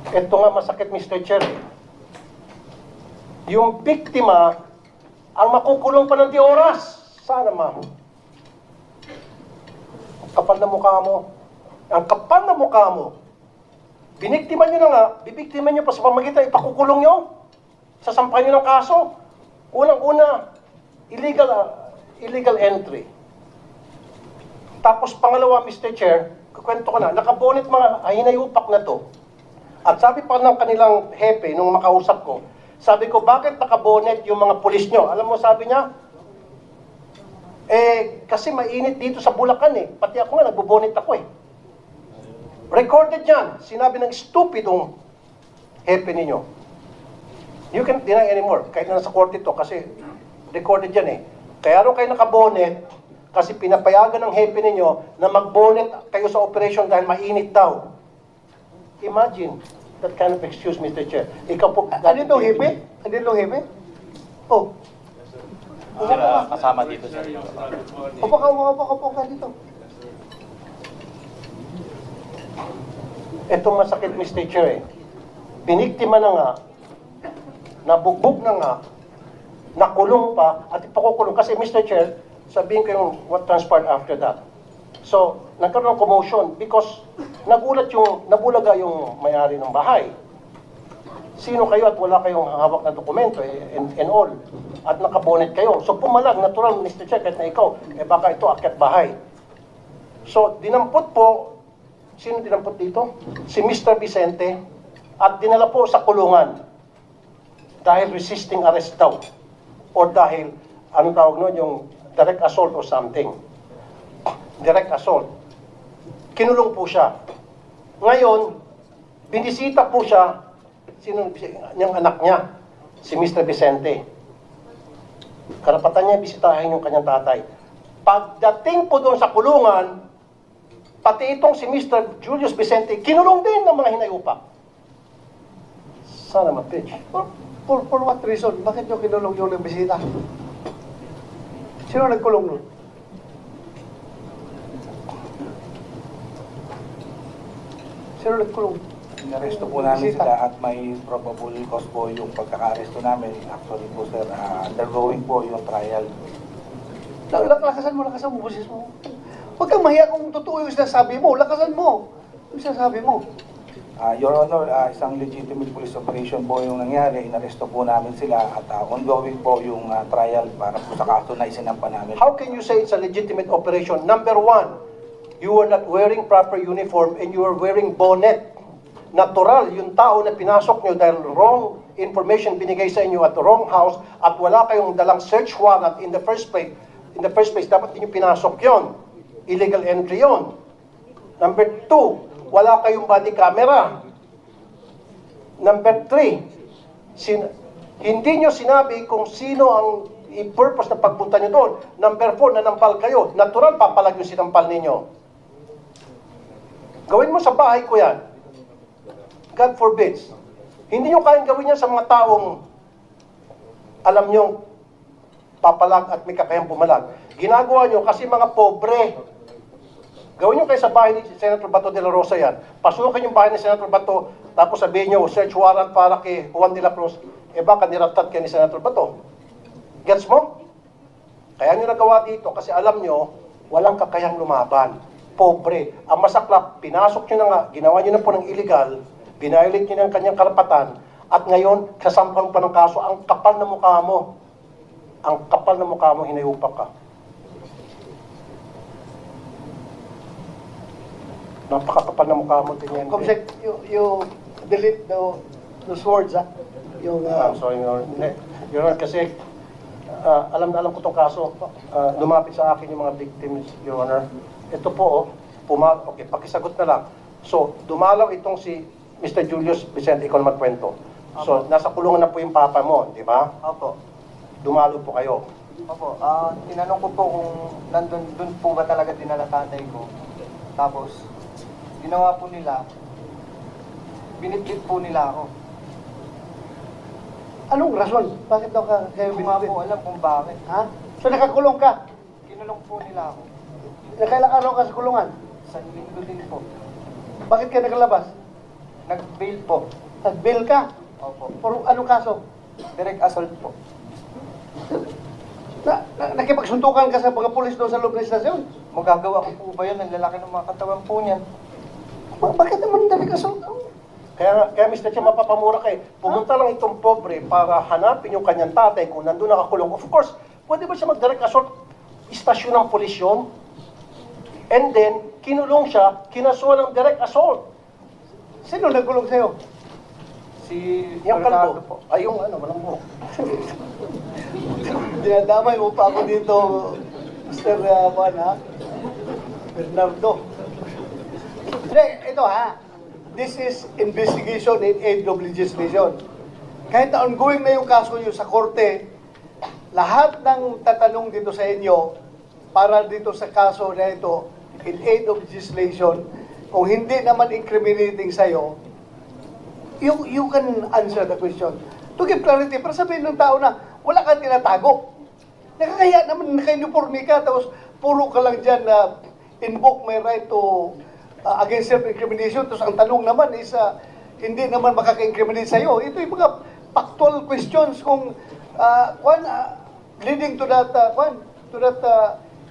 Ito nga masakit, Mr. Chair. Yung biktima, ang makukulong pa ng 10 oras. Sana, ma'am. Ang kapal na mukha mo. Ang kapal na mukha mo. Biniktima nyo na nga, bibiktima nyo pa sa pamagitan, ipakukulong nyo. Sasampahan nyo ng kaso. Unang-una, illegal entry. Tapos pangalawa, Mr. Chair, kukwento ko na, nakabonet mga hinayupak na to. At sabi pa ng kanilang hepe, nung makausap ko, sabi ko, bakit nakabonet yung mga pulis nyo? Alam mo, sabi niya, kasi mainit dito sa Bulacan eh. Pati ako nga, nagbobonet ako eh. Recorded yan. Sinabi ng stupidong hepe ninyo. You can't deny anymore. Kahit na nasa court ito, kasi recorded yan eh. Kaya rin kayo nakabonet, kasi pinapayagan ng hepe ninyo na magbonet kayo sa operation dahil mainit daw. Imagine that kind of excuse, Mr. Chair. Ikaw po... Ano itong hepe? Ano itong hepe? Oh. Sir, kasama dito, sir. Upo ka dito. Itong masakit, Mr. Chair, eh. Biniktima na nga, nabugbog na nga, nakulong pa, at ipakukulong. Kasi, Mr. Chair, sabihin ko yung what transpired after that. So, nagkaroon ng commotion because nabulaga yung may-ari ng bahay. Sino kayo at wala kayong hawak na dokumento and all. At nakabonet kayo. So, pumalag, natural, Mr. Chair, kahit na ikaw, baka ito akyat bahay. So, dinampot po, sino dinampot dito? Si Mr. Vicente, at dinala po sa kulungan dahil resisting arrest daw. Or dahil, anong tawag nun, yung direct assault or something. Direct assault. Kinulong po siya. Ngayon, binisita po siya, sino yung anak niya, si Mr. Vicente. Karapatan niya bisitahin yung kanyang tatay. Pagdating po doon sa kulungan, pati itong si Mr. Julius Vicente, kinulong din ng mga hinayupak. Sana ma-pitch. For what reason? Bakit nyo kinulong yung bisita? Sino nagkulong nun? Sino nagkulong? Inaresto po namin sila at may probable cause po yung pagkaka-aresto namin. Actually po sir, undergoing po yung trial. Lakasan mo boses mo. Huwag kang mahiya kung totoo yung sinasabi mo. Lakasan mo yung sinasabi mo. Your Honor, isang legitimate police operation po yung nangyari. Inaresto po namin sila at ongoing po yung trial para po sa kaso na isinampa namin. How can you say it's a legitimate operation? Number one, you are not wearing proper uniform and you are wearing bonnet. Natural, yung tao na pinasok nyo dahil wrong information binigay sa inyo at the wrong house at wala kayong dalang search warrant in the first place, dapat din yung pinasok yon. Illegal entry yon. Number two, wala kayong body camera. Number three, hindi nyo sinabi kung sino ang i-purpose na pagpunta nyo doon. Number four, nanampal kayo. Natural, papalag yung sinampal ninyo. Gawin mo sa bahay ko yan. God forbids. Hindi nyo kayang gawin yan sa mga taong alam nyo, papalag at may kakayang pumalag. Ginagawa nyo kasi mga pobre. Gawin nyo kayo sa bahay ni Senator Bato de la Rosa yan. Pasukin yung bahay ni Senator Bato, tapos sabihin nyo, search warrant para kay Juan de la Cruz, baka niratat kayo ni Senator Bato. Gets mo? Kaya nyo nagawa dito kasi alam nyo, walang kakayang lumaban. Pobre. Ang masaklap, pinasok nyo na nga, ginawa nyo na po ng illegal, binayolate nyo ng kanyang karapatan, at ngayon, kasampang pa ng kaso, ang kapal na mukha mo. Ang kapal na mukha mo, hinayupak ka. Napakakapal na mukha mo, ganyan. Comsec, you delete those words, ha? Yung, I'm sorry, Your Honor. Your Honor, kasi alam na alam ko itong kaso. Lumapit sa akin yung mga victims, Your Honor. Ito po, okay, pakisagot na lang. So, dumalaw itong si Mr. Julius Vicente, ikaw na magkwento. So, nasa kulungan na po yung papa mo, di ba? Opo. Dumalo po kayo. Opo. Tinanong ko po kung dun po ba talaga dinala tatay ko. Tapos, ginawa po nila, binitbit po nila ako. anong rason? Bakit daw kayo Hindi ko nga binibit? po alam kung bakit. Ha? So nakakulong ka? Kinulong po nila ako. Nakailang araw ka sa kulungan? Sa linggo din po. Bakit ka nakalabas? Nag-bail po. Nag-bail ka. Opo. Por anong kaso? Direct assault po. Nakipagsuntukan ka sa mga pulis doon sa loob ng istasyon. Magagawa ko po ba yun? Ang lalaki ng mga katawan po niyan. Bakit naman dali ka sa... Kaya Mr. Chair, mapapamura kayo. Pumunta lang itong pobre para hanapin yung kanyang tatay kung nandun nakakulong. Of course, pwede ba siya mag-direct assault? Istasyon ng pulis yun. And then, kinulong siya, kinasuhan ng direct assault. Sino nagkulong sa'yo? Si Yung Bernardo kalbo. Ay, yung ano, walang buhok. Dinadamay mo pa ako dito, Mr. Juan, ha? Bernardo. Hindi, ito ha. This is investigation in aid of legislation. Kahit na ongoing na yung kaso nyo sa korte, lahat ng tatanong dito sa inyo, para dito sa kaso na ito, in aid of legislation, kung hindi naman incriminating sa'yo, you can answer the question. To give clarity, para sabihin ng tao na wala kang tinatago. Nakakaya naman, naka-uniforme ka, tapos puro ka lang dyan na invoke my right to against self-incrimination. Tapos ang tanong naman is, hindi naman makaka-incriminate sa'yo. Ito yung mga factual questions kung leading to that,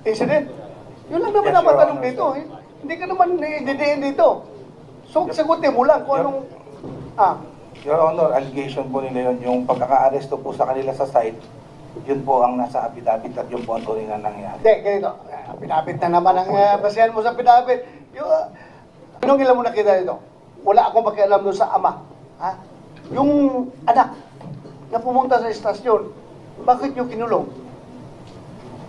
incident. Yun lang naman Yes, ang Your matanong Honor, dito. Hindi ka naman didiin dito. So, sagutin mo lang kung anong... Your Honor, allegation po nila yun, yung pagkaka-aresto po sa kanila sa site, yun po ang nasa affidavit at yun po ang tunay na nangyari. Hindi, ganito. Pinapit na naman ang basihan mo sa pinapit. Anong ilan mo nakita dito? Wala akong pakialam doon sa ama. Ha? Yung anak na pumunta sa estasyon, bakit nyo kinulong?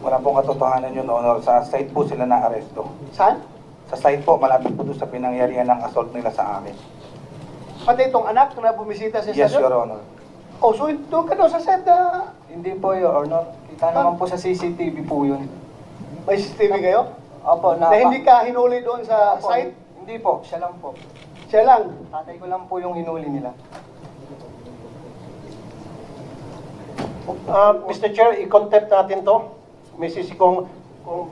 Wala pong katotohanan yun, Honor. Sa site po sila na-aresto. Saan? Sa site po, malapit po doon sa pinangyarihan ng assault nila sa amin. Pati itong anak na bumisita sa Yes, estasyon? Your Honor. Oh, so doon ka doon sa set na Hindi po, Your Honor. Kita naman po sa CCTV po yun. may CCTV kayo? Opo, Na hindi ka hinuli doon sa Opo, site? Hindi po, siya lang po. Siya lang. Tatay ko lang po yung hinuli nila. Mr. Chair, i-contempt natin to. Mrs. kung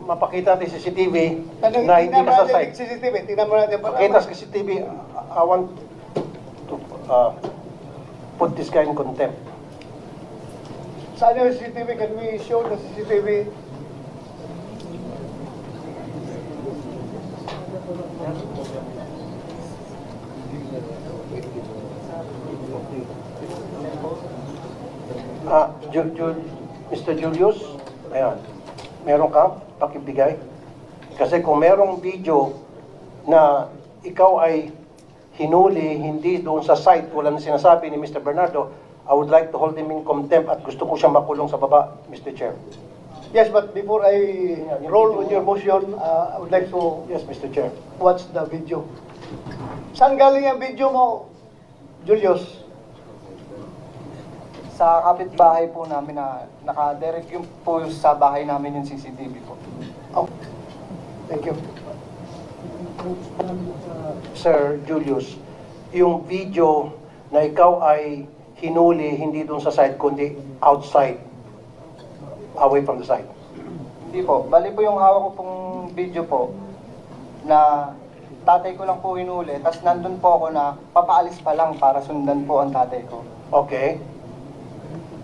mapakita natin sa CCTV na hindi Tingnan mo ka sa natin site. yung CCTV. Tingnan mo natin. Pakita sa CCTV, I want to put this guy in contempt. Saan yung CCTV? Can we show the CCTV? Mr. Julius, ayan, meron ka, pakibigay. Kasi kung merong video na ikaw ay hinuli, hindi doon sa site, wala na sinasabi ni Mr. Bernardo, I would like to hold him in contempt at gusto ko siyang makulong sa baba, Mr. Chair. Yes, but before I roll with your motion, I would like to Yes, Mr. Chair. watch the video. Saan galing ang video mo, Julius? Sa kapitbahay po namin na naka-direct yung po sa bahay namin yung CCTV po. Oh, thank you. Sir Julius, yung video na ikaw ay hinuli hindi doon sa site kundi outside, away from the site. Hindi po. Bali po yung hawak ko pong video po na tatay ko lang po hinuli. Tapos nandun po ako na papaalis pa lang para sundan po ang tatay ko. Okay.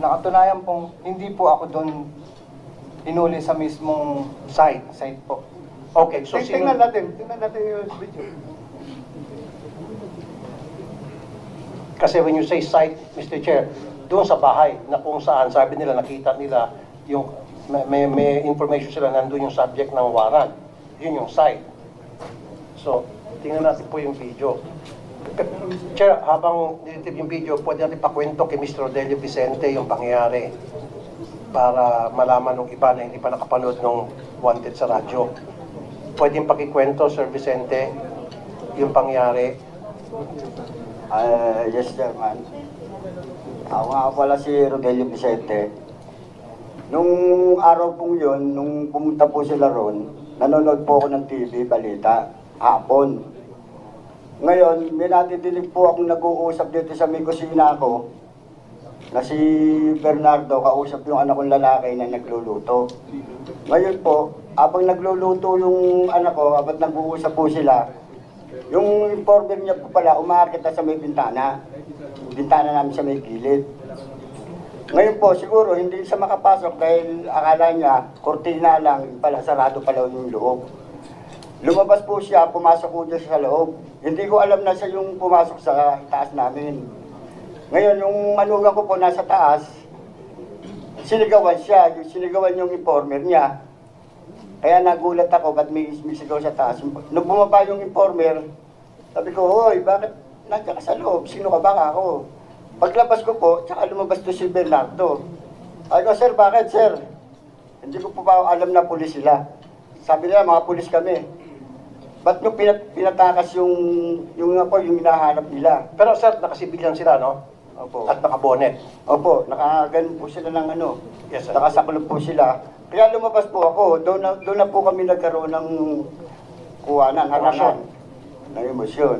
Nakatunayan pong hindi po ako doon hinuli sa mismong site po. Okay, so Tingnan natin yung video. Kasi when you say site, Mr. Chair, doon sa bahay na kung saan, sabi nila, nakita nila yung, may information sila, nandun yung subject ng warrant. Yun yung site. So, tingnan natin po yung video. Chair, habang nilitip yung video, pwede natin pakwento kay Mr. Rodelio Vicente yung pangyayari para malaman ng iba na hindi pa nakapanood ng Wanted sa radyo. Pwedeng pakikwento, Sir Vicente, yung pangyayari. Yes, Chairman. Ako nga pala si Rogelio Vicente. Nung araw pong yun, nung pumunta po sila ron, nanonood po ako ng TV, balita, hapon. Ngayon, may natidinig po akong nag-uusap dito sa may kusina ko, na si Bernardo, kausap yung anak kong lalaki na nagluluto. Ngayon po, habang nagluluto yung anak ko, habang nag-uusap po sila, Yung informer niya po pala, umakit na sa may bintana. Bintana namin sa may gilid. Ngayon po, siguro hindi siya makapasok dahil akala niya, kortina lang, pala, sarado pala yung loob. Lumabas po siya, pumasok po siya sa loob. Hindi ko alam na siya yung pumasok sa taas namin. Ngayon, yung manugang ko po nasa taas, sinigawan siya, sinigawan yung informer niya. Kaya nagulat ako, ba't may sigaw sa taas. Nung bumaba yung informer, sabi ko, hoy, bakit nandiyan ka sa loob? Sino ka ba ako? Paglabas ko po, tsaka lumabas to si Bernardo. Sabi ko, sir, bakit, sir? Hindi ko po ba alam na pulis sila. Sabi nila, mga pulis kami. Ba't nyo pinatakas yung hinahanap nila? Pero sir, nakasibilyan sila, no? Opo. At nakabonet. Opo, nakaganon po sila ng ano. Yes, sir. Nakasaklop po sila. Kaya lumabas po ako, doon na po kami nagkaroon ng kuwanan, harangan, ng emosyon.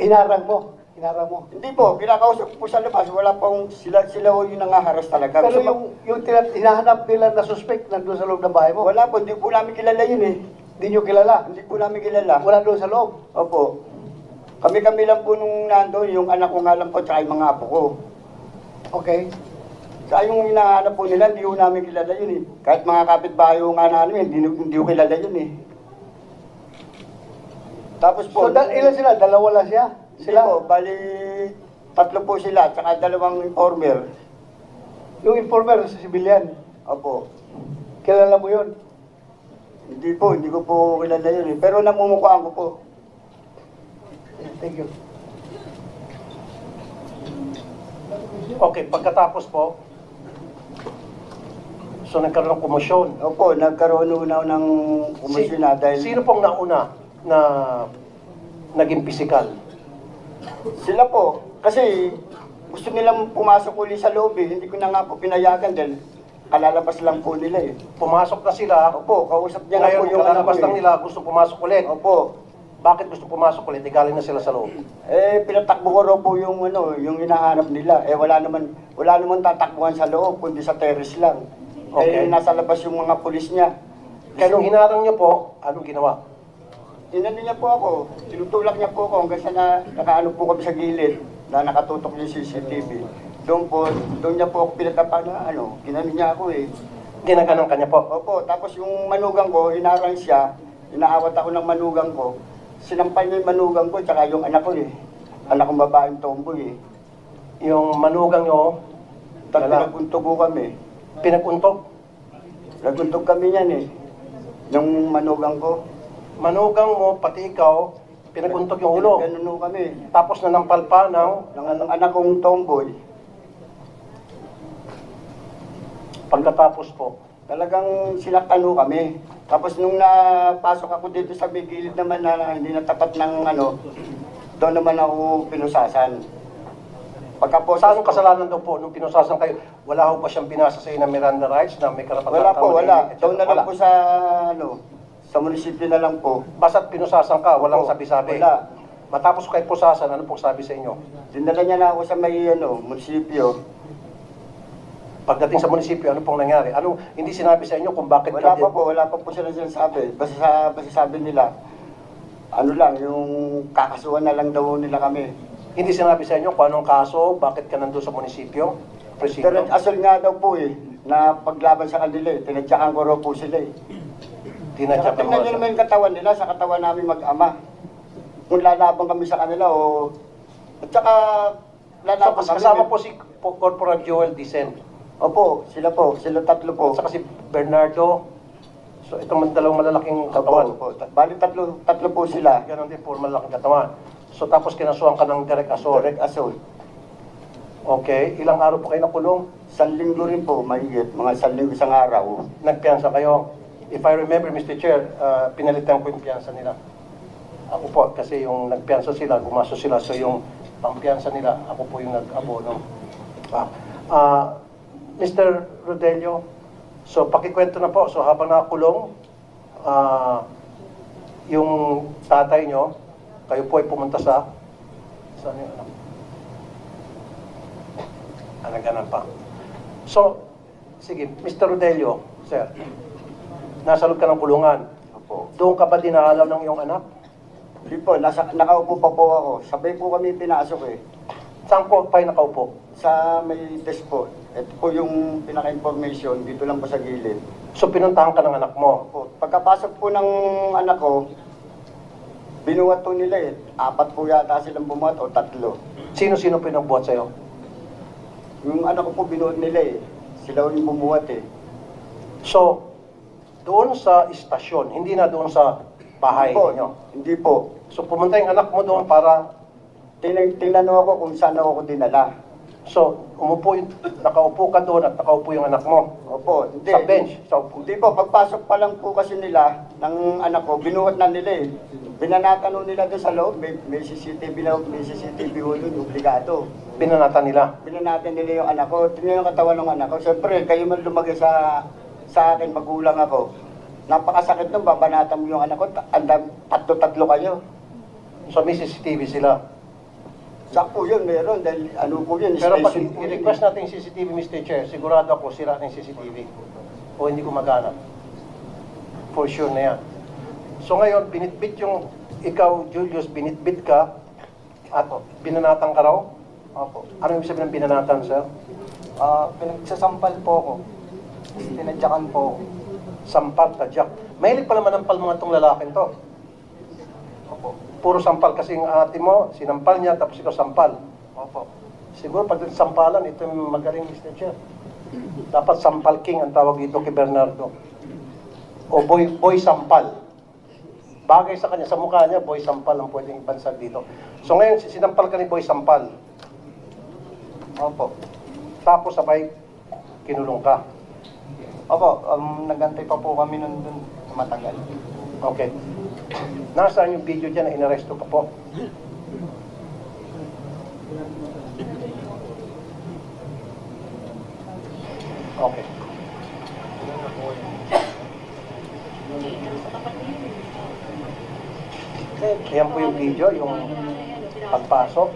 Inarang mo. Hindi po, kinakausap po sa labas, wala pong sila ho yung nangaharas talaga. Pero yung hinahanap nila na suspect nandun sa loob ng bahay mo, Wala po, hindi po namin kilala yun eh. hindi nyo kilala. Hindi po namin kilala. Wala doon sa loob. Opo. Kami lang po nung nandun, yung anak ko nga lang po, tsaka yung mga apo ko. Okay. Kaya yung hinahanap po nila, hindi ko namin kilala yun eh. Kahit mga kapitbahay ko nga namin, hindi ko kilala yun eh. Tapos po, So, ilan sila? Dalawa lang siya? sila po, bali, 3 po sila, tsaka 2 informer. Yung informer sa civilian, Opo. kilala mo yun? Hindi ko po kilala yun eh. Pero namumukhaan ko po. Thank you. Okay, pagkatapos po, so nagkaroon ng komosyon. Opo, nagkaroon una ng komisyon na dahil Sino pong nauna na naging pisikal? sila po, kasi gusto nilang pumasok uli sa loob eh. Hindi ko na nga po pinayagan dahil kalalabas lang po nila eh. Pumasok na sila, Opo, kausap niya na po ngayon yung anak kalalabas ko lang eh. nila, gusto pumasok ulit. Opo. Bakit gusto pumasok ulit? Galing na sila sa loob. Eh, pinatakbo ko raw po yung yung hinahanap nila. Eh, wala naman tatakbuhan sa loob, kundi sa terrace lang. Okay. Eh, nasa labas yung mga pulis niya. Kaya nung hinarang niyo po, anong ginawa? Tinanong niya po ako, tinutulak niya po ako hanggang sa nakaano po kami sa gilid na nakatutok yung CCTV. Doon niya po ako pinatapan na kinano niya ako eh. Ginaganon ka niya po. Opo, tapos yung manugang ko, hinarang siya, inaawat ako ng manugang ko, sinampal niya yung manugang ko, tsaka yung anak ko eh. Anak kong babaeng tomboy eh. Yung manugang niyo, Pinaguntog ko kami. pinaguntog. Naguntog kami niyan eh. Yung manugang ko. Manugang mo, pati ikaw, pinaguntog yung ulo. Ganun kami. Tapos nanampal pa ng Ng anak kong tomboy. pagkatapos po. Talagang sinaktan ho kami. Tapos nung napasok ako dito sa may gilid naman na hindi na tapat ng doon naman ako pinusasan. Pagka po Saan kasalanan daw po nung pinusasan kayo? Wala ho ba siyang binasa sa inyo na Miranda rights na may karapatan? Wala po, wala. At Doon na wala. lang po sa sa munisipyo na lang po. Basta't pinusasan ka, walang Opo, sabi-sabi. wala. Matapos kayo pusasan, ano pong sabi sa inyo? Dinala niya na ako sa may munisipyo. Pagdating sa munisipyo, ano pong nangyari? Hindi sinabi sa inyo kung bakit Wala pa po sila sinasabi. Basta sabi nila, yung kakasuhan na lang daw nila kami. Hindi sinabi sa inyo kung anong kaso, bakit ka nandun sa munisipyo? Presinto? Pero asol nga daw po eh, na paglaban sa kanila eh. Tinadyakan ko raw po sila eh. Tinadya ka Tingnan nyo naman yung katawan nila, sa katawan namin mag-ama. Kung lalaban kami sa kanila o... At saka lalaban So, kami. kasama po si Corporal Joel Dicen. Opo, sila 3 po. At saka si Bernardo. So, itong dalawang malalaking katawan. Opo. Bali 3 po sila. Ganon din po, malalaking katawan. So, tapos kinasuhan ka ng direct assault. Direct assault. Okay. Ilang araw po kayo nakulong? 1 linggo rin po, mahigit. Mga 1 linggo isang araw. Nagpiyansa kayo. If I remember, Mr. Chair, pinalitan ko yung piyansa nila. Ako po, kasi yung nagpiyansa sila, gumasto sila. So, yung pampiyansa nila, ako po yung nag-abono. Mr. Rodelio, so pakikwento na po. So, habang nakakulong, yung tatay nyo, kayo po ay pumunta sa... Saan yun? Ganun pa. So, sige, Mr. Rodelio, sir, nasa loob ka ng kulungan. Opo. Doon ka ba dinalaw ng iyong anak? Hindi po, nakaupo pa po ako. Sabay po kami pinasok eh. Saan po kayo nakaupo? Sa may desk po. Ito po yung pinaka-information, dito lang po sa gilid. So pinuntahan ka ng anak mo. Po, pagkapasok po ng anak ko, binuhat po nila eh. 4 po yata silang bumuhat o 3. Sino-sino pinagbuhat sa'yo? Yung anak ko po binuhat nila eh. Sila yung bumuhat eh. So, doon sa istasyon, hindi na doon sa bahay Po, ninyo. hindi po. So pumunta yung anak mo doon para, Tingnan ako kung saan ako dinala. so nakaupo ka doon at nakaupo yung anak mo. Opo, hindi. Sa bench. So, Hindi po, pagpasok pa lang po kasi nila ng anak ko, binuhat na nila eh. Binanatan nun nila doon sa loob, may CCTV na, may CCTV ho doon, obligado. binanatan nila. Binanatan nila yung anak ko, tingnan yung katawan ng anak ko. Siyempre, kayo man lumagay sa akin, magulang ako. Napakasakit nung babanatan mo yung anak ko, tatlo kayo. So may CCTV sila. Sakto yun, meron, dahil ano po yun, Pero pag station po yun. i-request natin yung CCTV, Mr. Chair, sigurado ako sira ng CCTV. O hindi gumagana. For sure na yan. So ngayon, binitbit yung, ikaw, Julius, binitbit ka, at binanatan ka raw? Opo. Ano yung sabihin ng binanatan, sir? Pinagsasampal po ako. Tinadyakan po ako. Sampal, tadyak. Mahilig pa naman nampal mga itong lalaking to. Opo. Puro sampal kasi yung ate mo, sinampal niya, tapos ikaw sampal. Opo. Siguro pag sampalan, ito yung magaling, Mr. Chair. Dapat sampal king ang tawag dito kay Bernardo. O boy sampal. Bagay sa kanya, sa mukha niya, boy sampal ang pwedeng ibansag dito. So ngayon, sinampal ka ni boy sampal. Opo. Tapos sabay, kinulong ka. Opo, nagantay pa po kami nun dun matagal. Okay. Nasaan yung video dyan na inaresto ka po? Okay. Ayan po yung video, yung pagpasok.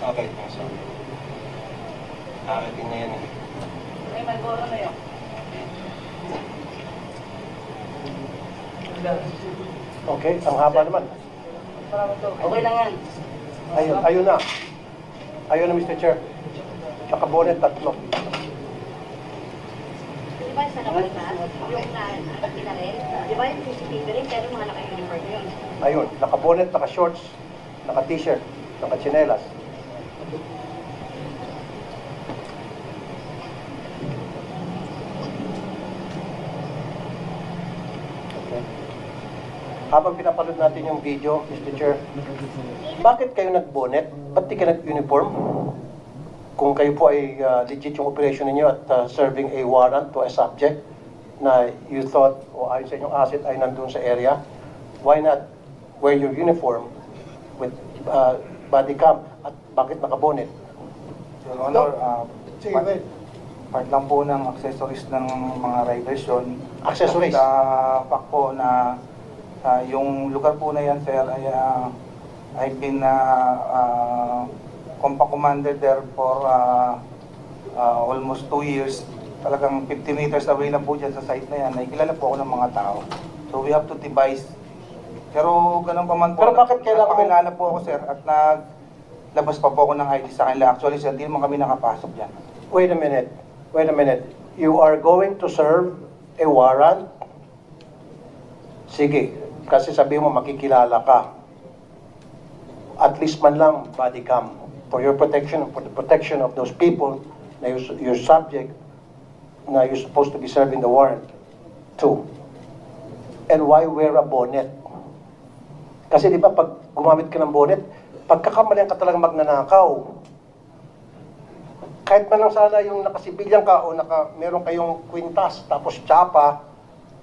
Okay, sorry. Nakarating na yan eh. Okay, ang haba naman. Okay lang yan. Ayun na. Ayun na, Mr. Chair. Tsaka bonnet, 3. Di ba sa nakalabas? Yung pinarel? Di ba yung CCTV rin? Pero mga naka-uniform yun. Ayun, naka-bonnet, naka-shorts, naka-t-shirt, naka-chinelas. Okay. Habang pinapanood natin yung video, Mr. Chair, bakit kayo nag-bonnet? Ba't di ka nag-uniform? Kung kayo po ay legit yung operation ninyo at serving a warrant to a subject na you thought o ayon sa inyong asset ay nandun sa area, why not wear your uniform with body cam at bakit naka-bonnet? Your Honor, Sige, part, wait. part lang po ng accessories ng mga riders yun. Accessories? Fact po na yung lugar po na yan, sir, ay I've been Compa Commander there for almost 2 years. Talagang 50 meters away lang po dyan sa site na yan. Nakikilala po ako ng mga tao. So we have to devise. Pero ganun pa man po. Pero bakit kailangan mo- Nakakilala po ako, sir, at naglabas pa po ako ng ID sa kanila. Actually, sir, hindi naman kami nakapasok dyan. Wait a minute. Wait a minute. You are going to serve a warrant? Sige. Kasi sabi mo makikilala ka. At least man lang body cam. For your protection, for the protection of those people na your subject na you're supposed to be serving the warrant to. And why wear a bonnet? Kasi di ba pag gumamit ka ng bonnet, pagkakamalian ka talagang magnanakaw. Kahit man lang sana yung nakasibilyan ka o meron kayong kwintas tapos tsapa,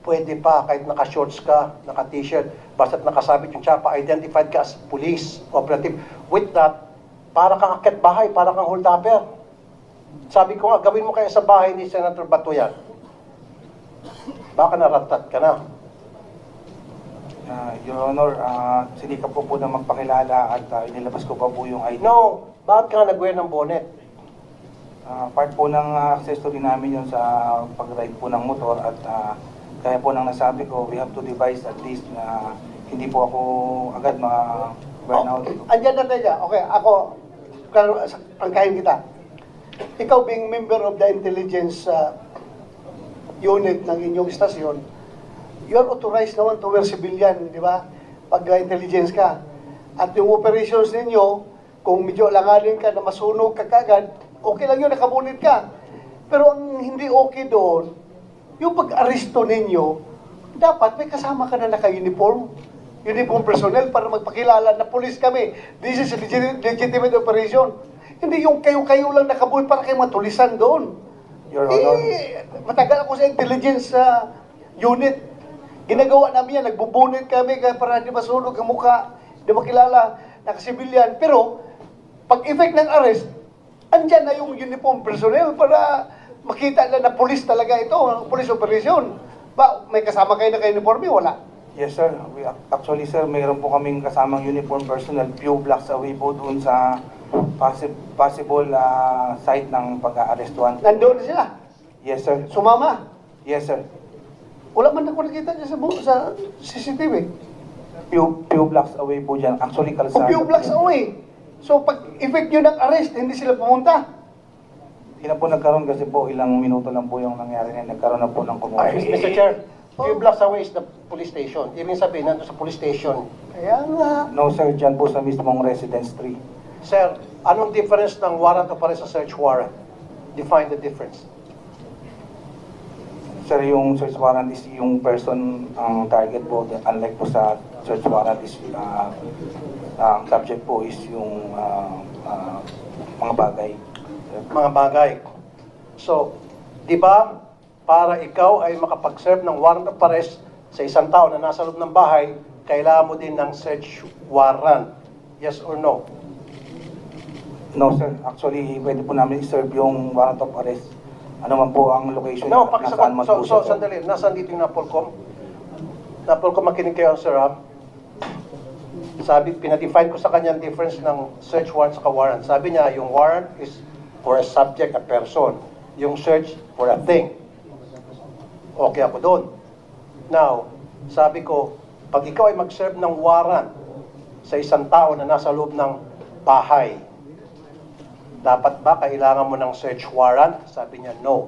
pwede pa kahit naka-shorts ka, naka-t-shirt, basta't nakasabit yung tsapa, identified ka as police, operative. With that, para kang akit bahay, para kang hold-upper. Sabi ko nga, gawin mo kaya sa bahay ni Senator Bato yan. Baka naratat ka na. Your Honor, sinikap ko po na magpakilala at inilabas ko pa po yung ID. No, bakit ka nag-wear ng bonnet? Part po ng accessory namin yun sa pag-ride po ng motor at kaya po nang nasabi ko, we have to devise at least na hindi po ako agad ma-burnout. Andyan na tayo. Okay, ako, angkahin kita. Ikaw being member of the intelligence unit ng inyong istasyon, you're authorized naman to wear civilian, di ba? Pag intelligence ka. At yung operations ninyo, kung medyo langanin ka na masunog ka kagad, okay lang yun, nakabunit ka. Pero ang hindi okay doon, yung pag-aresto ninyo, dapat may kasama ka na naka-uniform. Uniform personnel para magpakilala na police kami. This is a legitimate operation. Hindi yung kayo-kayo lang nakabuhay para kayo matulisan doon. Your Honor. Matagal ako sa intelligence unit. Ginagawa namin yan, nagbubunit kami para di masunog ang mukha, di makilala, naka-civilian. Pero, pag-effect ng arrest, andyan na yung uniform personnel para makita na police talaga ito, police operation. Ba, may kasama kayo naka-uniforme? Wala. Yes sir, actually sir, mayroon po kaming kasamang uniform personnel few blocks away po doon sa possible site ng pag-aarestuan. Nandoon na sila. Yes sir. Sumama. Yes sir. Wala man ako nakita niya sa CCTV. Few blocks away po dyan. Actually, kalsada. Few blocks away. So, pag effect nyo ng arrest, hindi sila pumunta. Hindi na po nagkaroon kasi po ilang minuto lang po yung nangyari na nagkaroon na po ng commotion. Mr. Chair, few blocks away is the police station. Ibig sabihin, nandun sa police station. Kaya nga. No sir, dyan po sa mismong residence 3. Sir, anong difference ng warrant o pare sa search warrant? Define the difference. Sir, yung search warrant is yung person ang target po. Unlike po sa search warrant is ang subject po is yung mga bagay. Mga bagay. So, di ba, para ikaw ay makapag-serve ng warrant of arrest sa isang tao na nasa loob ng bahay, kailangan mo din ng search warrant. Yes or no? No sir, actually pwede po namin i-serve yung warrant of arrest. Ano man po ang location No, na nasaan man po siya. sandali. Nasaan dito yung Napolcom? Napolcom, makinig kayo, sir, ha? Sabi, pinadefine ko sa kanya ang difference ng search warrant sa warrant. Sabi niya, yung warrant is for a subject, a person. Yung search for a thing. Okay ako doon. Now, sabi ko, pag ikaw ay mag-serve ng warrant sa isang tao na nasa loob ng bahay, dapat ba kailangan mo ng search warrant? Sabi niya, no.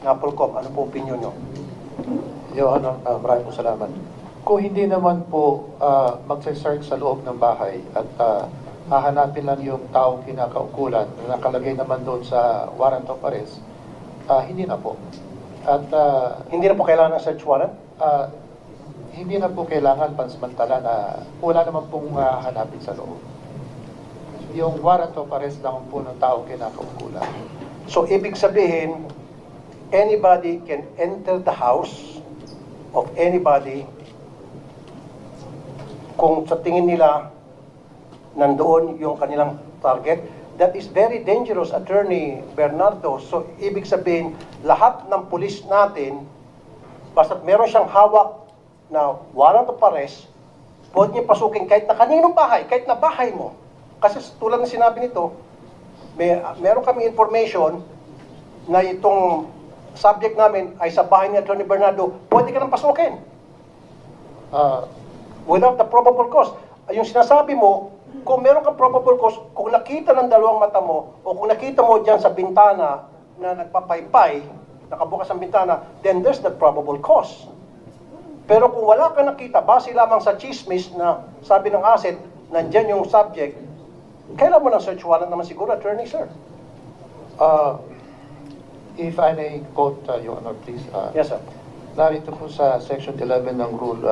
Napolcom, ano po opinion nyo? Your Honor, maraming po salamat. Kung hindi naman po magse-search sa loob ng bahay at hahanapin lang yung taong kinakaukulan na nakalagay naman doon sa warrant of arrest, hindi na po. At Hindi na po kailangan ng search warrant? hindi na po kailangan pansamantala na wala naman pong hanapin sa loob. Yung warrant of arrest lang po ng taong kinakaukulan. So, ibig sabihin, anybody can enter the house of anybody kung sa tingin nila nandoon yung kanilang target. That is very dangerous, Attorney Bernardo. So, ibig sabihin, lahat ng pulis natin, basta meron siyang hawak na warrant of arrest, pwede niya pasukin kahit na kaninong bahay, kahit na bahay mo. Kasi tulad ng sinabi nito, meron kami information na itong subject namin ay sa bahay ni Attorney Bernardo, pwede ka nang pasukin. Without the probable cause. Yung sinasabi mo, kung meron kang probable cause, kung nakita ng dalawang mata mo, o kung nakita mo dyan sa bintana na nagpapaypay, nakabukas ang bintana, then there's the probable cause. Pero kung wala ka nakita, base lamang sa chismis na sabi ng asset, nandyan yung subject, kailan mo ng search warrant naman siguro, Attorney, sir? If I may quote, Your Honor, please. Yes, sir. Narito po sa Section 11 ng Rule